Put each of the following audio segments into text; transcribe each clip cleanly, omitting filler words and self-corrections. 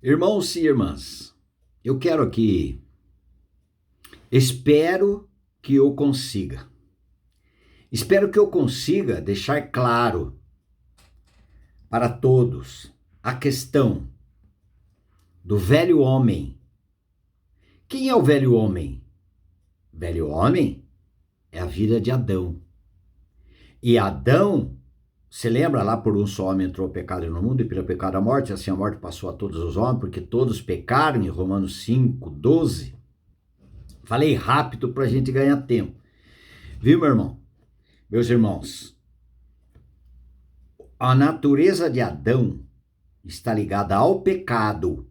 Irmãos e irmãs, eu quero aqui, espero que eu consiga. Espero que eu consiga deixar claro para todos a questão do velho homem. Quem é o velho homem? Velho homem é a vida de Adão. E Adão, se lembra lá, por um só homem entrou o pecado no mundo e pelo pecado a morte, assim a morte passou a todos os homens, porque todos pecaram, em Romanos 5:12. Falei rápido para a gente ganhar tempo. Viu, meu irmão? Meus irmãos, a natureza de Adão está ligada ao pecado.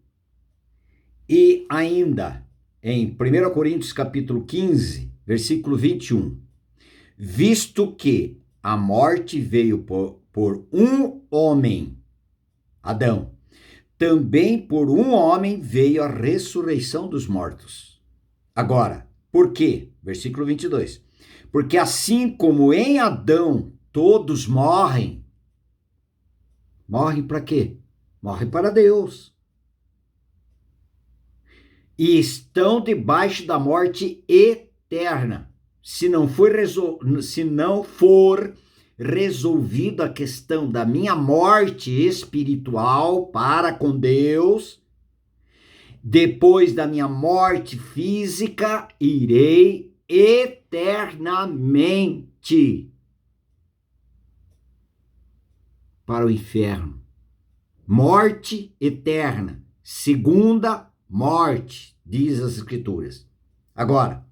E ainda, em 1 Coríntios capítulo 15, versículo 21, visto que a morte veio por um homem, Adão, também por um homem veio a ressurreição dos mortos. Agora, por quê? Versículo 22. Porque assim como em Adão todos morrem, morrem para quê? Morrem para Deus. E estão debaixo da morte eterna. Se não for resolvida a questão da minha morte espiritual para com Deus, depois da minha morte física, irei eternamente para o inferno. Morte eterna, segunda morte, diz as Escrituras. Agora,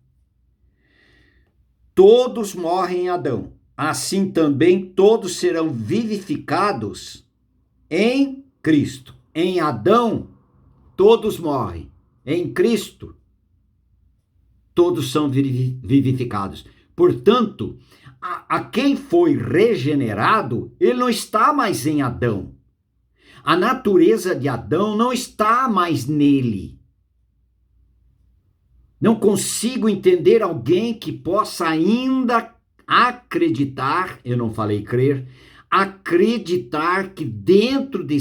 todos morrem em Adão, assim também todos serão vivificados em Cristo. Em Adão, todos morrem. Em Cristo, todos são vivificados. Portanto, a quem foi regenerado, ele não está mais em Adão. A natureza de Adão não está mais nele. Não consigo entender alguém que possa ainda acreditar, eu não falei crer, acreditar que dentro de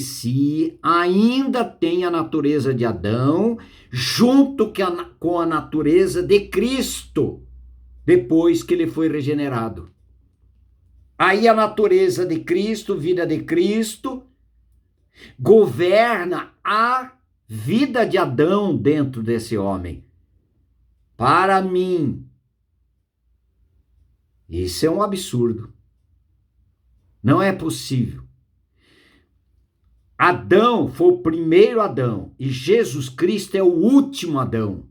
ainda tem a natureza de Adão, junto com a natureza de Cristo, depois que ele foi regenerado. Aí a natureza de Cristo, vida de Cristo, governa a vida de Adão dentro desse homem. Para mim, isso é um absurdo. Não é possível. Adão foi o primeiro Adão e Jesus Cristo é o último Adão.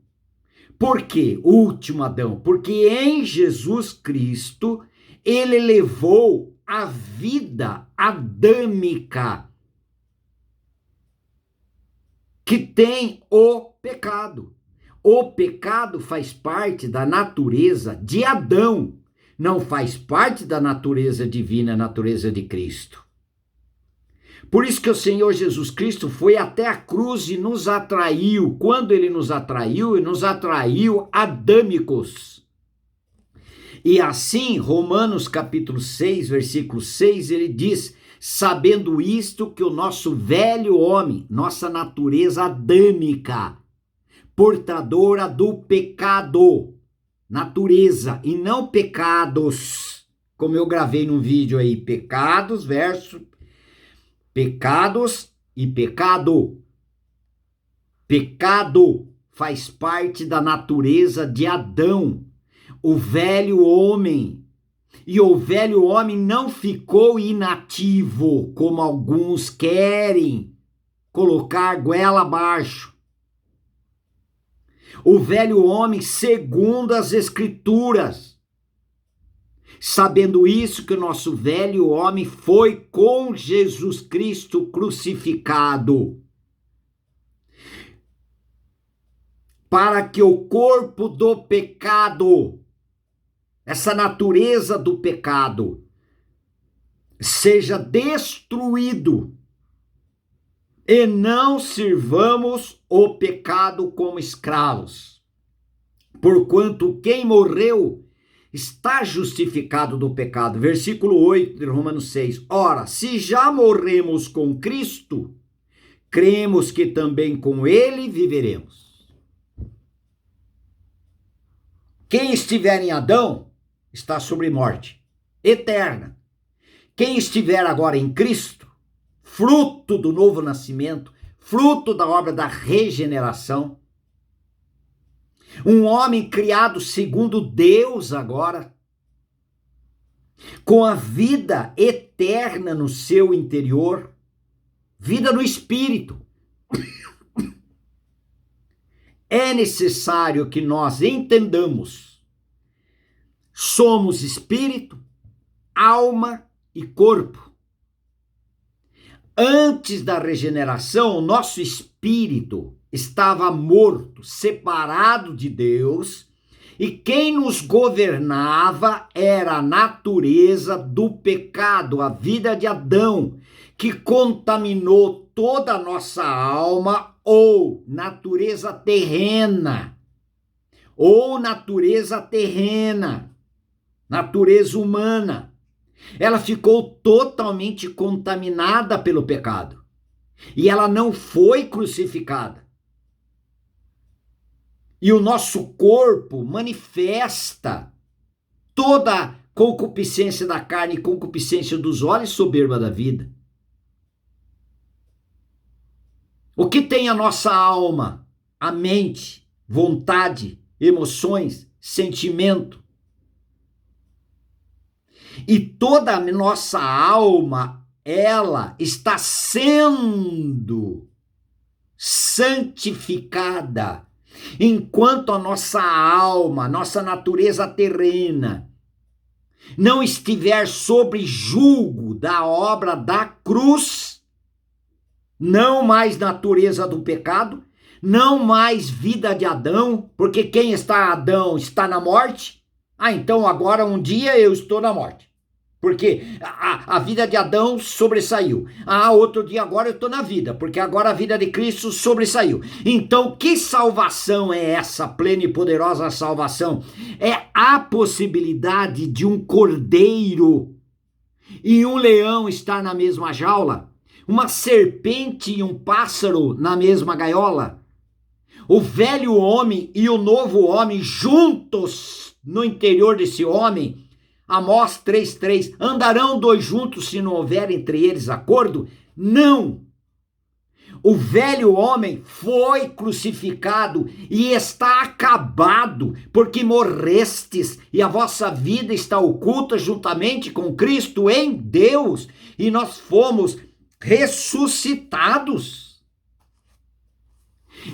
Por quê? O último Adão? Porque em Jesus Cristo ele levou a vida adâmica que tem o pecado. O pecado faz parte da natureza de Adão, não faz parte da natureza divina, a natureza de Cristo. Por isso que o Senhor Jesus Cristo foi até a cruz e nos atraiu. Quando ele nos atraiu adâmicos. E assim, Romanos capítulo 6, versículo 6, ele diz: sabendo isto, que o nosso velho homem, nossa natureza adâmica, portadora do pecado, natureza e não pecados, como eu gravei num vídeo aí, pecados versus pecados e pecado. Pecado faz parte da natureza de Adão, o velho homem. E o velho homem não ficou inativo, como alguns querem colocar goela abaixo. O velho homem, segundo as Escrituras, sabendo isso, que o nosso velho homem foi com Jesus Cristo crucificado, para que o corpo do pecado, essa natureza do pecado, seja destruído e não sirvamos o pecado como escravos. Porquanto quem morreu está justificado do pecado. Versículo 8 de Romanos 6. Ora, se já morremos com Cristo, cremos que também com ele viveremos. Quem estiver em Adão está sobre morte eterna. Quem estiver agora em Cristo, fruto do novo nascimento, fruto da obra da regeneração, um homem criado segundo Deus agora, com a vida eterna no seu interior, vida no espírito. É necessário que nós entendamos: somos espírito, alma e corpo. Antes da regeneração, o nosso espírito estava morto, separado de Deus, e quem nos governava era a natureza do pecado, a vida de Adão, que contaminou toda a nossa alma ou natureza terrena, natureza humana. Ela ficou totalmente contaminada pelo pecado. E ela não foi crucificada. E o nosso corpo manifesta toda a concupiscência da carne, concupiscência dos olhos, soberba da vida. O que tem a nossa alma, a mente, vontade, emoções, sentimento? E toda a nossa alma, ela está sendo santificada, enquanto a nossa alma, nossa natureza terrena, não estiver sob julgo da obra da cruz, não mais natureza do pecado, não mais vida de Adão, porque quem está Adão está na morte. Então agora um dia eu estou na morte, porque a vida de Adão sobressaiu. Outro dia agora eu estou na vida, porque agora a vida de Cristo sobressaiu. Então que salvação é essa, plena e poderosa salvação? É a possibilidade de um cordeiro e um leão estar na mesma jaula, uma serpente e um pássaro na mesma gaiola, o velho homem e o novo homem juntos no interior desse homem. Amós 3:3, andarão dois juntos se não houver entre eles acordo? Não! O velho homem foi crucificado e está acabado, porque morrestes e a vossa vida está oculta juntamente com Cristo em Deus, e nós fomos ressuscitados.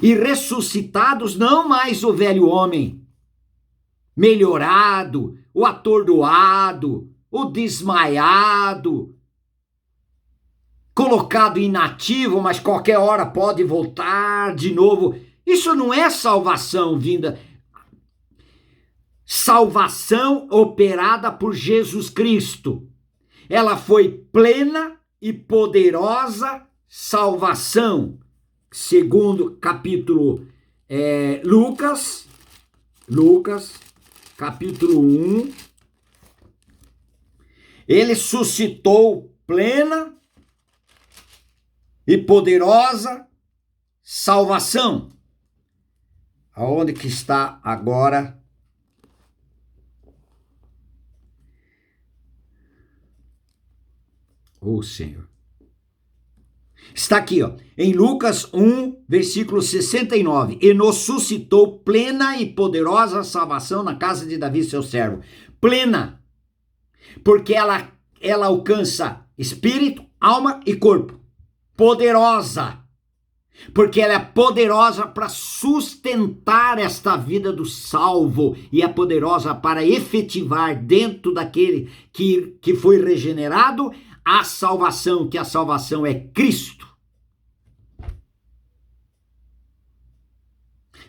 E ressuscitados não mais o velho homem, melhorado, o atordoado, o desmaiado, colocado inativo, mas qualquer hora pode voltar de novo. Isso não é salvação vinda. Salvação operada por Jesus Cristo. Ela foi plena e poderosa salvação. Segundo capítulo Lucas, capítulo 1, ele suscitou plena e poderosa salvação. Aonde que está agora? Senhor. Está aqui, em Lucas 1, versículo 69. E nos suscitou plena e poderosa salvação na casa de Davi, seu servo. Plena, porque ela alcança espírito, alma e corpo. Poderosa, porque ela é poderosa para sustentar esta vida do salvo, e é poderosa para efetivar dentro daquele que foi regenerado a salvação, que a salvação é Cristo.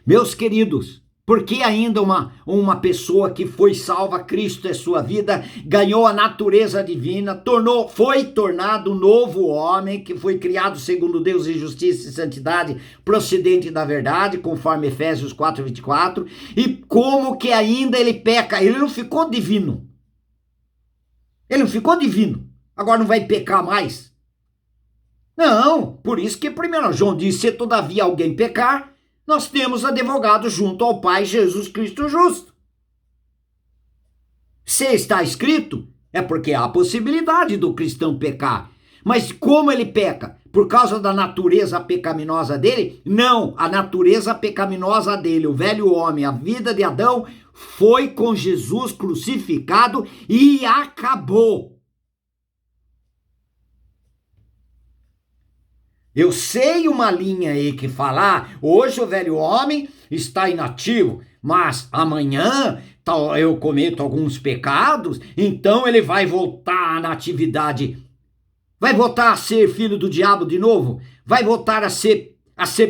Meus queridos, por que ainda uma pessoa que foi salva, Cristo é sua vida, ganhou a natureza divina, foi tornado um novo homem, que foi criado segundo Deus em justiça e santidade, procedente da verdade, conforme Efésios 4:24, e como que ainda ele peca? Ele não ficou divino. Agora não vai pecar mais? Não, por isso que 1 João diz, se todavia alguém pecar, nós temos advogado junto ao Pai, Jesus Cristo justo. Se está escrito, é porque há a possibilidade do cristão pecar. Mas como ele peca? Por causa da natureza pecaminosa dele? Não, a natureza pecaminosa dele, o velho homem, a vida de Adão, foi com Jesus crucificado e acabou. Eu sei uma linha aí que falar, hoje o velho homem está inativo, mas amanhã eu cometo alguns pecados, então ele vai voltar na atividade. Vai voltar a ser filho do diabo de novo? Vai voltar a ser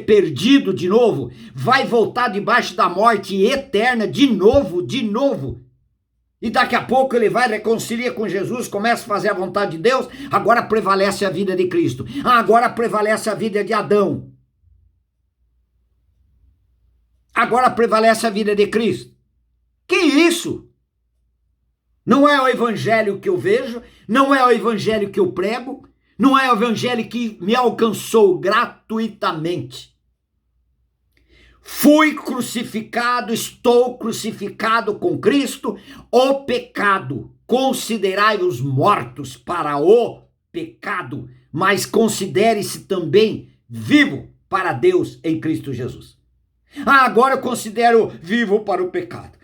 perdido de novo? Vai voltar debaixo da morte eterna de novo? E daqui a pouco ele vai, reconcilia com Jesus, começa a fazer a vontade de Deus, agora prevalece a vida de Cristo. Agora prevalece a vida de Adão. Agora prevalece a vida de Cristo. Que isso? Não é o evangelho que eu vejo, não é o evangelho que eu prego, não é o evangelho que me alcançou gratuitamente. Fui crucificado, estou crucificado com Cristo, o pecado. Considerai-os mortos para o pecado, mas considere-se também vivo para Deus em Cristo Jesus. Agora eu considero vivo para o pecado.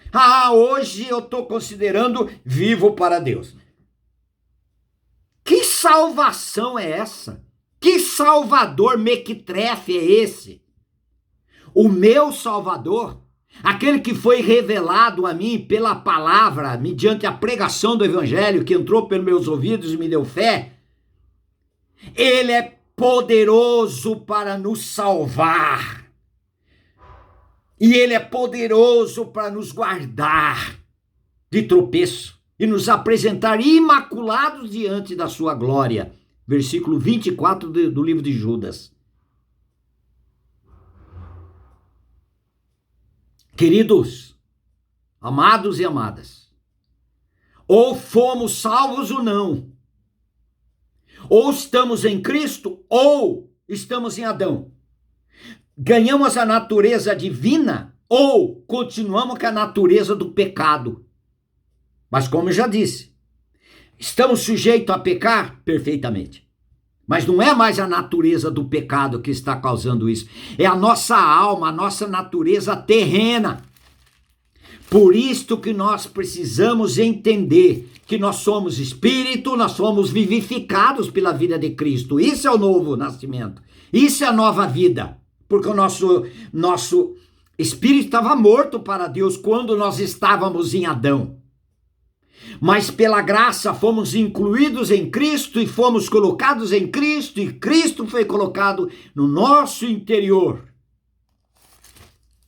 Hoje eu estou considerando vivo para Deus. Que salvação é essa? Que salvador mequetrefe é esse? O meu Salvador, aquele que foi revelado a mim pela palavra, mediante a pregação do Evangelho, que entrou pelos meus ouvidos e me deu fé, ele é poderoso para nos salvar. E ele é poderoso para nos guardar de tropeço e nos apresentar imaculados diante da sua glória. Versículo 24 do livro de Judas. Queridos, amados e amadas, ou fomos salvos ou não, ou estamos em Cristo ou estamos em Adão. Ganhamos a natureza divina ou continuamos com a natureza do pecado. Mas como eu já disse, estamos sujeitos a pecar? Perfeitamente. Mas não é mais a natureza do pecado que está causando isso. É a nossa alma, a nossa natureza terrena. Por isto que nós precisamos entender que nós somos espírito, nós somos vivificados pela vida de Cristo. Isso é o novo nascimento. Isso é a nova vida. Porque o nosso espírito estava morto para Deus quando nós estávamos em Adão. Mas pela graça fomos incluídos em Cristo e fomos colocados em Cristo, e Cristo foi colocado no nosso interior.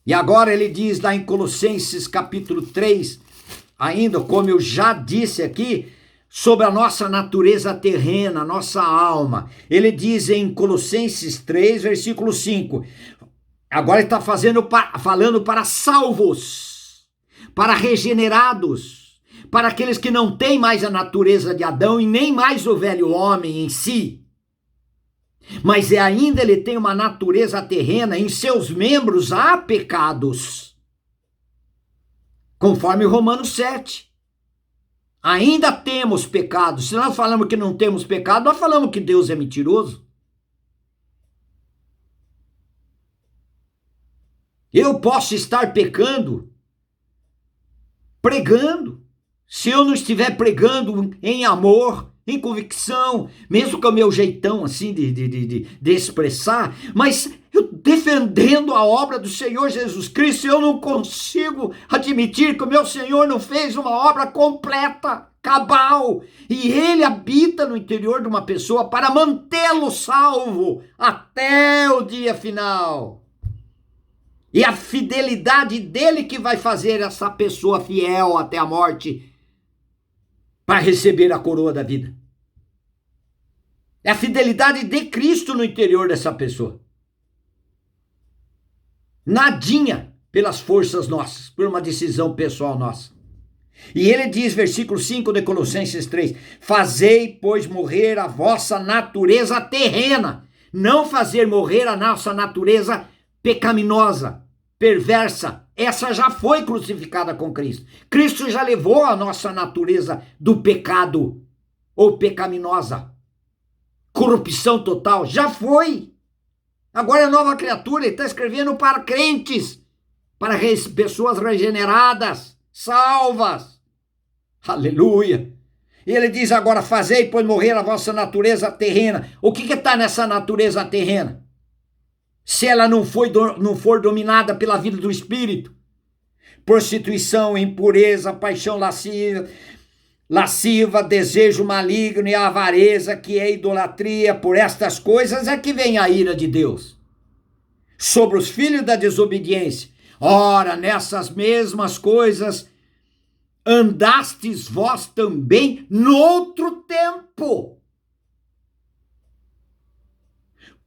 E agora ele diz lá em Colossenses capítulo 3, ainda como eu já disse aqui, sobre a nossa natureza terrena, a nossa alma. Ele diz em Colossenses 3, versículo 5, agora ele está falando para salvos, para regenerados, para aqueles que não têm mais a natureza de Adão e nem mais o velho homem em si. Mas ainda ele tem uma natureza terrena, em seus membros há pecados. Conforme Romanos 7. Ainda temos pecados. Se nós falamos que não temos pecado, nós falamos que Deus é mentiroso. Eu posso estar pecando, pregando. Se eu não estiver pregando em amor, em convicção, mesmo com o meu jeitão assim de expressar, mas eu defendendo a obra do Senhor Jesus Cristo, eu não consigo admitir que o meu Senhor não fez uma obra completa, cabal, e Ele habita no interior de uma pessoa para mantê-lo salvo até o dia final. E a fidelidade dele que vai fazer essa pessoa fiel até a morte para receber a coroa da vida. É a fidelidade de Cristo no interior dessa pessoa. Nadinha pelas forças nossas, por uma decisão pessoal nossa. E ele diz, versículo 5 de Colossenses 3, fazei, pois, morrer a vossa natureza terrena. não fazer morrer a nossa natureza pecaminosa, perversa. Essa já foi crucificada com Cristo. Cristo já levou a nossa natureza do pecado ou pecaminosa. Corrupção total, já foi. Agora é nova criatura, ele está escrevendo para crentes, para pessoas regeneradas, salvas. Aleluia. E ele diz agora, fazei, pois morrer a vossa natureza terrena. O que está nessa natureza terrena? Se ela não for dominada pela vida do Espírito, prostituição, impureza, paixão lasciva, desejo maligno e avareza, que é idolatria, por estas coisas é que vem a ira de Deus sobre os filhos da desobediência. Ora, nessas mesmas coisas andastes vós também noutro tempo,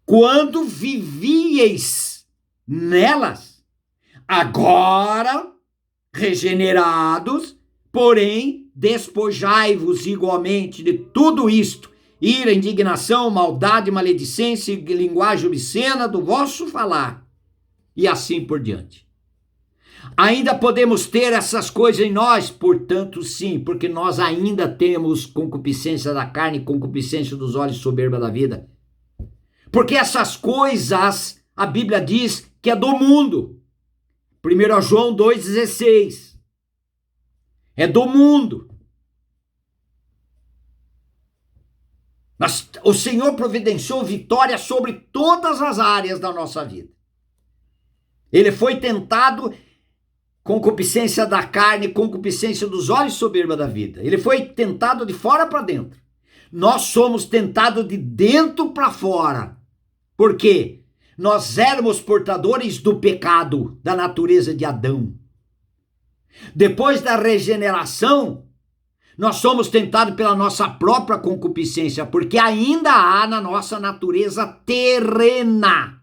quando vivieis nelas, agora regenerados, porém despojai-vos igualmente de tudo isto: ira, indignação, maldade, maledicência e linguagem obscena do vosso falar, e assim por diante. Ainda podemos ter essas coisas em nós? Portanto, sim, porque nós ainda temos concupiscência da carne, concupiscência dos olhos, soberba da vida. Porque essas coisas, a Bíblia diz que é do mundo. 1 João 2,16. É do mundo. Mas o Senhor providenciou vitória sobre todas as áreas da nossa vida. Ele foi tentado, concupiscência da carne, concupiscência dos olhos, soberba da vida. Ele foi tentado de fora para dentro. Nós somos tentados de dentro para fora. Por quê? Nós éramos portadores do pecado, da natureza de Adão. Depois da regeneração, nós somos tentados pela nossa própria concupiscência, porque ainda há na nossa natureza terrena.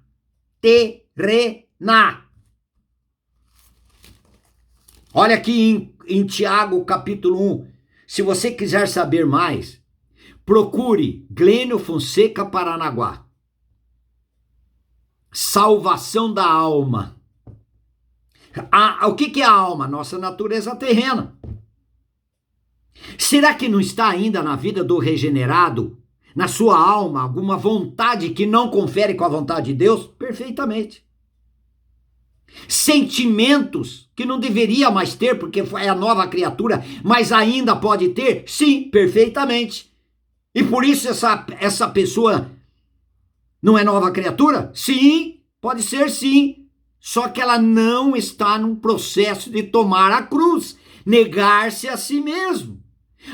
Terrena. Olha aqui em Tiago, capítulo 1. Se você quiser saber mais, procure Glênio Fonseca Paranaguá. Salvação da alma. O que é a alma? Nossa natureza terrena. Será que não está ainda na vida do regenerado, na sua alma, alguma vontade que não confere com a vontade de Deus? Perfeitamente. Sentimentos que não deveria mais ter, porque é a nova criatura, mas ainda pode ter? Sim, perfeitamente. E por isso essa pessoa não é nova criatura? Sim, pode ser sim. Só que ela não está num processo de tomar a cruz, negar-se a si mesmo.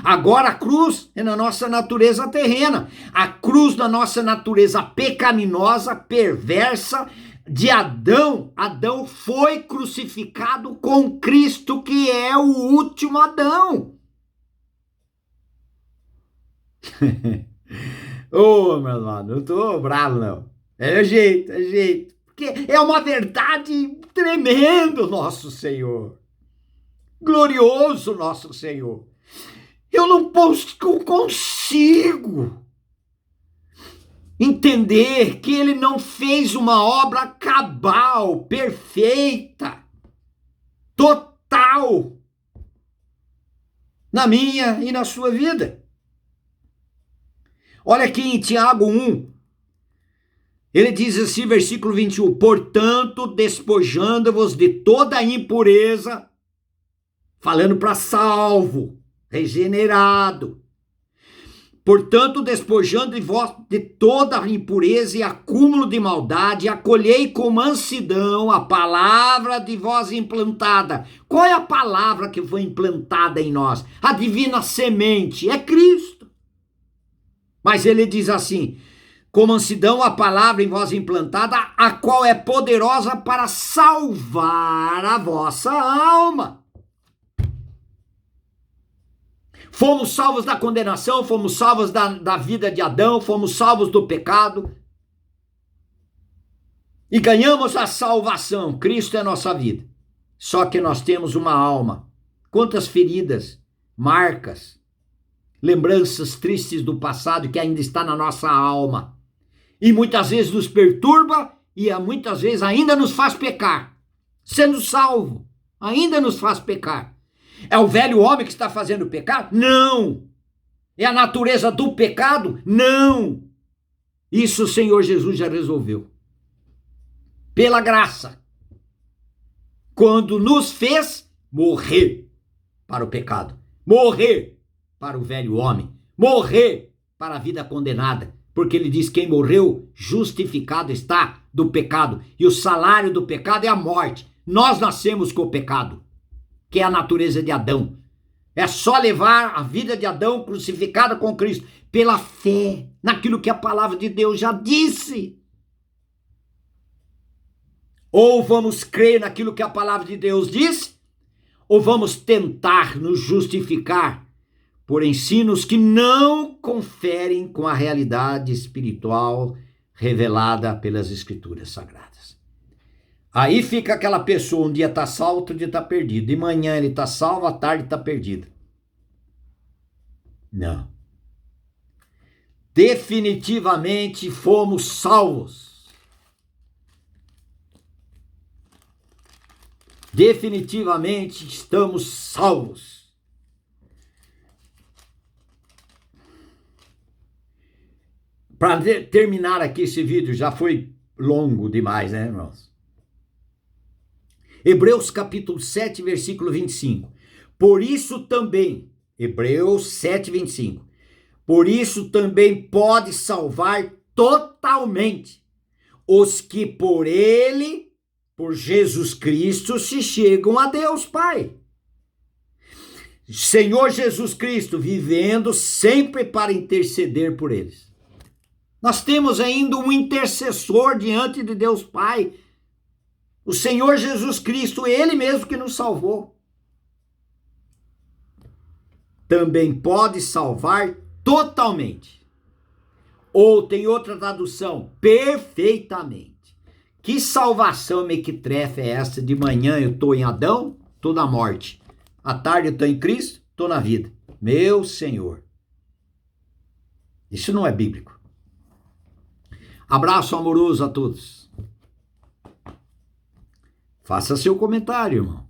Agora a cruz é na nossa natureza terrena. A cruz da nossa natureza pecaminosa, perversa, de Adão. Adão foi crucificado com Cristo, que é o último Adão. Ô, meu irmão, não tô bravo, não. É jeito. Porque é uma verdade tremenda, nosso Senhor. Glorioso nosso Senhor. Eu não consigo entender que ele não fez uma obra cabal, perfeita, total, na minha e na sua vida. Olha aqui em Tiago 1, ele diz assim, versículo 21, portanto, despojando-vos de toda a impureza, falando para salvo, regenerado, portanto, despojando de vós de toda a impureza e acúmulo de maldade, acolhei com mansidão a palavra de vós implantada. Qual é a palavra que foi implantada em nós? A divina semente, é Cristo. Mas ele diz assim, com mansidão a palavra em vós implantada, a qual é poderosa para salvar a vossa alma. Fomos salvos da condenação, fomos salvos da vida de Adão, fomos salvos do pecado. E ganhamos a salvação. Cristo é a nossa vida. Só que nós temos uma alma. Quantas feridas, marcas, lembranças tristes do passado que ainda está na nossa alma. e muitas vezes nos perturba e muitas vezes ainda nos faz pecar. Sendo salvo, ainda nos faz pecar. É o velho homem que está fazendo pecar? Não. É a natureza do pecado? Não. Isso o Senhor Jesus já resolveu. Pela graça. Quando nos fez morrer para o pecado. Morrer para o velho homem. Morrer para a vida condenada. Porque ele diz: quem morreu, justificado está do pecado. E o salário do pecado é a morte. Nós nascemos com o pecado, que é a natureza de Adão. É só levar a vida de Adão crucificada com Cristo, pela fé, naquilo que a palavra de Deus já disse. Ou vamos crer naquilo que a palavra de Deus diz, ou vamos tentar nos justificar por ensinos que não conferem com a realidade espiritual revelada pelas Escrituras Sagradas. Aí fica aquela pessoa, um dia está salvo, outro dia está perdido. De manhã ele está salvo, à tarde está perdido. Não. Definitivamente fomos salvos. Definitivamente estamos salvos. Para terminar aqui esse vídeo, já foi longo demais, né, irmãos? Hebreus capítulo 7, versículo 25. Por isso também, Hebreus 7, 25. Por isso também pode salvar totalmente os que por ele, por Jesus Cristo, se chegam a Deus Pai. Senhor Jesus Cristo vivendo sempre para interceder por eles. Nós temos ainda um intercessor diante de Deus Pai, o Senhor Jesus Cristo, ele mesmo que nos salvou. Também pode salvar totalmente. Ou tem outra tradução, perfeitamente. Que salvação mequetrefe é essa? De manhã eu estou em Adão, estou na morte. À tarde eu estou em Cristo, estou na vida. Meu Senhor. Isso não é bíblico. Abraço amoroso a todos. Faça seu comentário, irmão.